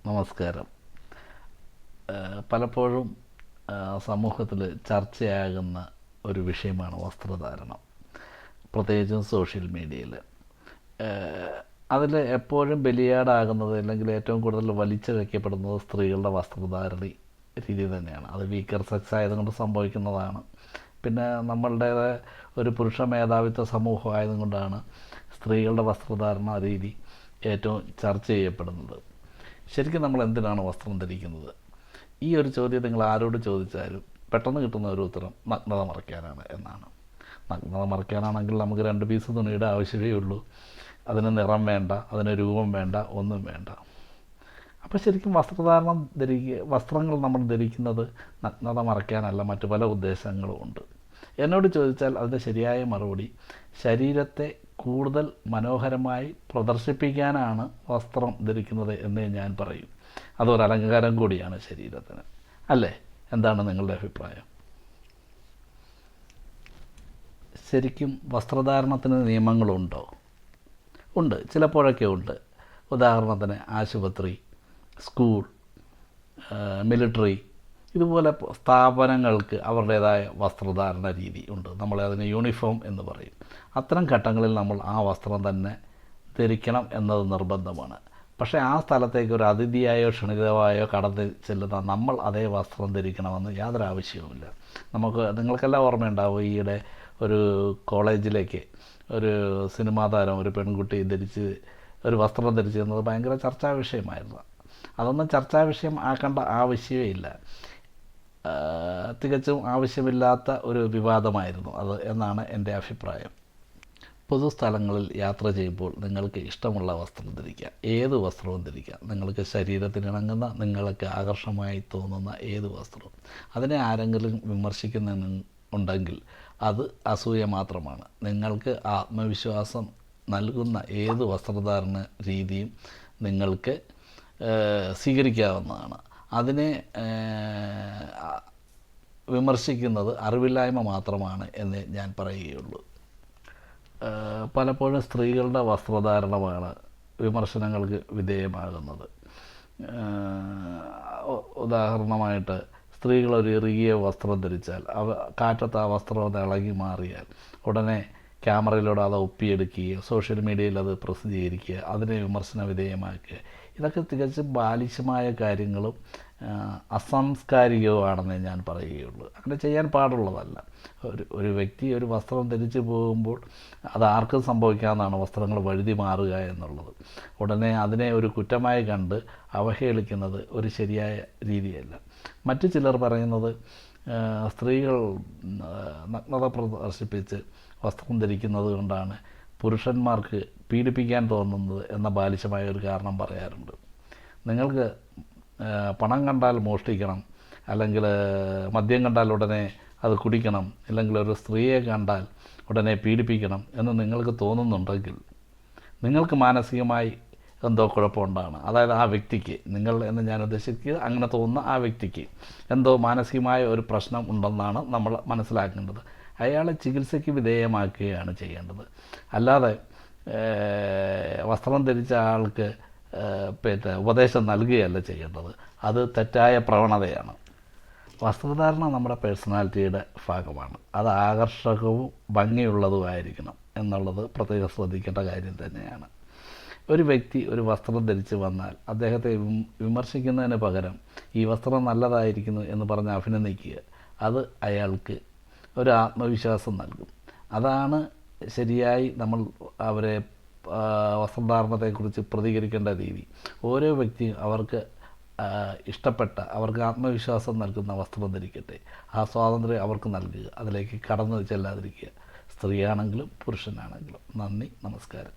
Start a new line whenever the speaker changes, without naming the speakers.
നമസ്കാരം. പലപ്പോഴും സമൂഹത്തിൽ ചർച്ചയാകുന്ന ഒരു വിഷയമാണ് വസ്ത്രധാരണം, പ്രത്യേകിച്ചും സോഷ്യൽ മീഡിയയിൽ. അതിൽ എപ്പോഴും ബലിയാടാകുന്നത് അല്ലെങ്കിൽ ഏറ്റവും കൂടുതൽ വലിച്ചിഴക്കപ്പെടുന്നത് സ്ത്രീകളുടെ വസ്ത്രധാരണ രീതി തന്നെയാണ്. അത് വീക്കർ സെക്സ് ആയതുകൊണ്ട് സംഭവിക്കുന്നതാണ്. പിന്നെ നമ്മളുടേത് ഒരു പുരുഷ മേധാവിത്വ സമൂഹം ആയതുകൊണ്ടാണ് സ്ത്രീകളുടെ വസ്ത്രധാരണ രീതി ഏറ്റവും ചർച്ച ചെയ്യപ്പെടുന്നത്. ശരിക്കും നമ്മൾ എന്തിനാണ് വസ്ത്രം ധരിക്കുന്നത്? ഈ ഒരു ചോദ്യം നിങ്ങൾ ആരോട് ചോദിച്ചാലും പെട്ടെന്ന് കിട്ടുന്ന ഒരു ഉത്തരം നഗ്നത മറയ്ക്കാനാണ് എന്നാണ്. നഗ്നത മറയ്ക്കാനാണെങ്കിൽ നമുക്ക് 2 പീസ് തുണിയുടെ ആവശ്യമേ ഉള്ളൂ. അതിന് നിറം വേണ്ട, അതിന് രൂപം വേണ്ട, ഒന്നും വേണ്ട. അപ്പോൾ ശരിക്കും വസ്ത്രങ്ങൾ നമ്മൾ ധരിക്കുന്നത് നഗ്നത മറയ്ക്കാനല്ല, മറ്റു പല ഉദ്ദേശങ്ങളും ഉണ്ട്. എന്നോട് ചോദിച്ചാൽ അതിൻ്റെ ശരിയായ മറുപടി ശരീരത്തെ കൂടുതൽ മനോഹരമായി പ്രദർശിപ്പിക്കാനാണ് വസ്ത്രം ധരിക്കുന്നത് എന്നേ ഞാൻ പറയും. അതൊരു അലങ്കാരം കൂടിയാണ് ശരീരത്തിന്, അല്ലേ? എന്താണ് നിങ്ങളുടെ അഭിപ്രായം? ശരിക്കും വസ്ത്രധാരണത്തിന് നിയമങ്ങളുണ്ടോ? ഉണ്ട്, ചിലപ്പോഴൊക്കെ ഉണ്ട്. ഉദാഹരണത്തിന് ആശുപത്രി, സ്കൂൾ, മിലിറ്ററി, ഇതുപോലെ സ്ഥാപനങ്ങൾക്ക് അവരുടേതായ വസ്ത്രധാരണ രീതി ഉണ്ട്. നമ്മൾ അതിന് യൂണിഫോം എന്ന് പറയും. അത്തരം ഘട്ടങ്ങളിൽ നമ്മൾ ആ വസ്ത്രം തന്നെ ധരിക്കണം എന്നത് നിർബന്ധമാണ്. പക്ഷേ ആ സ്ഥലത്തേക്ക് ഒരു അതിഥിയായോ ക്ഷണിതമായോ കടന്ന് ചെല്ലുന്ന നമ്മൾ അതേ വസ്ത്രം ധരിക്കണമെന്ന് യാതൊരു ആവശ്യവുമില്ല. നിങ്ങൾക്കെല്ലാം ഓർമ്മയുണ്ടാവും, ഈയിടെ ഒരു കോളേജിലേക്ക് ഒരു സിനിമാ താരം ഒരു പെൺകുട്ടി ഒരു വസ്ത്രം ധരിച്ചു എന്നത് ഭയങ്കര ചർച്ചാ വിഷയമായിരുന്നു. അതൊന്നും ചർച്ചാ വിഷയം ആക്കേണ്ട ആവശ്യമേ ഇല്ല. തികച്ചും ആവശ്യമില്ലാത്ത ഒരു വിവാദമായിരുന്നു അത് എന്നാണ് എൻ്റെ അഭിപ്രായം. പൊതുസ്ഥലങ്ങളിൽ യാത്ര ചെയ്യുമ്പോൾ നിങ്ങൾക്ക് ഇഷ്ടമുള്ള വസ്ത്രം ധരിക്കുക, ഏത് വസ്ത്രവും ധരിക്കുക. നിങ്ങൾക്ക് ശരീരത്തിനിണങ്ങുന്ന, നിങ്ങൾക്ക് ആകർഷകമായി തോന്നുന്ന ഏത് വസ്ത്രവും. അതിനെ ആരെങ്കിലും വിമർശിക്കുന്നുണ്ടെങ്കിൽ അത് അസൂയ മാത്രമാണ്. നിങ്ങൾക്ക് ആത്മവിശ്വാസം നൽകുന്ന ഏത് വസ്ത്രധാരണ രീതിയും നിങ്ങൾക്ക് സ്വീകരിക്കാവുന്നതാണ്. അതിനെ വിമർശിക്കുന്നത് അറിവില്ലായ്മ മാത്രമാണ് എന്ന് ഞാൻ പറയുകയുള്ളൂ. പലപ്പോഴും സ്ത്രീകളുടെ വസ്ത്രധാരണമാണ് വിമർശനങ്ങൾക്ക് വിധേയമാകുന്നത്. ഉദാഹരണമായിട്ട് സ്ത്രീകൾ ഒരു ഇറുകിയ വസ്ത്രം ധരിച്ചാൽ, കാറ്റത്ത് ആ വസ്ത്രം ഒന്ന് ഇളകി മാറിയാൽ ഉടനെ ക്യാമറയിലൂടെ അത് ഒപ്പിയെടുക്കുകയോ സോഷ്യൽ മീഡിയയിൽ അത് പ്രസിദ്ധീകരിക്കുക, അതിനെ വിമർശന വിധേയമാക്കുക. ഇതൊക്കെ തികച്ചും ബാലിശമായ കാര്യങ്ങളും അസാംസ്കാരികവുമാണെന്നേ ഞാൻ പറയുകയുള്ളൂ. അങ്ങനെ ചെയ്യാൻ പാടുള്ളതല്ല. ഒരു വ്യക്തി ഒരു വസ്ത്രം ധരിച്ചു പോകുമ്പോൾ അത് ആർക്കും സംഭവിക്കാവുന്നതാണ്, വസ്ത്രങ്ങൾ വഴുതി മാറുക എന്നുള്ളത്. ഉടനെ അതിനെ ഒരു കുറ്റമായി കണ്ട് അവഹേളിക്കുന്നത് ഒരു ശരിയായ രീതിയല്ല. മറ്റു ചിലർ പറയുന്നത് സ്ത്രീകൾ നഗ്നത പ്രദർശിപ്പിച്ച് വസ്ത്രം ധരിക്കുന്നത് കൊണ്ടാണ് പുരുഷന്മാർക്ക് പീഡിപ്പിക്കാൻ തോന്നുന്നത് എന്ന ബാലിശമായ ഒരു കാരണം പറയാറുണ്ട്. നിങ്ങൾക്ക് പണം കണ്ടാൽ മോഷ്ടിക്കണം, അല്ലെങ്കിൽ മദ്യം കണ്ടാൽ ഉടനെ അത് കുടിക്കണം, അല്ലെങ്കിൽ ഒരു സ്ത്രീയെ കണ്ടാൽ ഉടനെ പീഡിപ്പിക്കണം എന്ന് നിങ്ങൾക്ക് തോന്നുന്നുണ്ടെങ്കിൽ നിങ്ങൾക്ക് മാനസികമായി എന്തോ കുഴപ്പമുണ്ടാണ്. അതായത് ആ വ്യക്തിക്ക്, നിങ്ങൾ എന്ന് ഞാൻ ഉദ്ദേശിക്കുന്നത് അങ്ങനെ തോന്നുന്ന ആ വ്യക്തിക്ക് എന്തോ മാനസികമായ ഒരു പ്രശ്നം ഉണ്ടെന്നാണ് നമ്മൾ മനസ്സിലാക്കേണ്ടത്. അയാളെ ചികിത്സയ്ക്ക് വിധേയമാക്കുകയാണ് ചെയ്യേണ്ടത്. അല്ലാതെ വസ്ത്രം ധരിച്ച ആൾക്ക് ഉപദേശം നൽകുകയല്ല ചെയ്യേണ്ടത്. അത് തെറ്റായ പ്രവണതയാണ്. വസ്ത്രധാരണം നമ്മുടെ പേഴ്സണാലിറ്റിയുടെ ഭാഗമാണ്. അത് ആകർഷകവും ഭംഗിയുള്ളതുമായിരിക്കണം എന്നുള്ളത് പ്രത്യേകം ശ്രദ്ധിക്കേണ്ട കാര്യം തന്നെയാണ്. ഒരു വ്യക്തി ഒരു വസ്ത്രം ധരിച്ച് വന്നാൽ അദ്ദേഹത്തെ വിമർശിക്കുന്നതിന് പകരം ഈ വസ്ത്രം നല്ലതായിരിക്കുന്നു എന്ന് പറഞ്ഞ് അഭിനന്ദിക്കുക, അത് അയാൾക്ക് ഒരു ആത്മവിശ്വാസം നൽകും. അതാണ് ശരിയായി നമ്മൾ അവരെ വസ്ത്രധാരണത്തെക്കുറിച്ച് പ്രതികരിക്കേണ്ട രീതി. ഓരോ വ്യക്തിയും അവർക്ക് ഇഷ്ടപ്പെട്ട, അവർക്ക് ആത്മവിശ്വാസം നൽകുന്ന വസ്ത്രം ധരിക്കട്ടെ. ആ സ്വാതന്ത്ര്യം അവർക്ക് നൽകുക, അതിലേക്ക് കടന്നു ചെല്ലാതിരിക്കുക. സ്ത്രീയാണെങ്കിലും പുരുഷനാണെങ്കിലും. നന്ദി, നമസ്കാരം.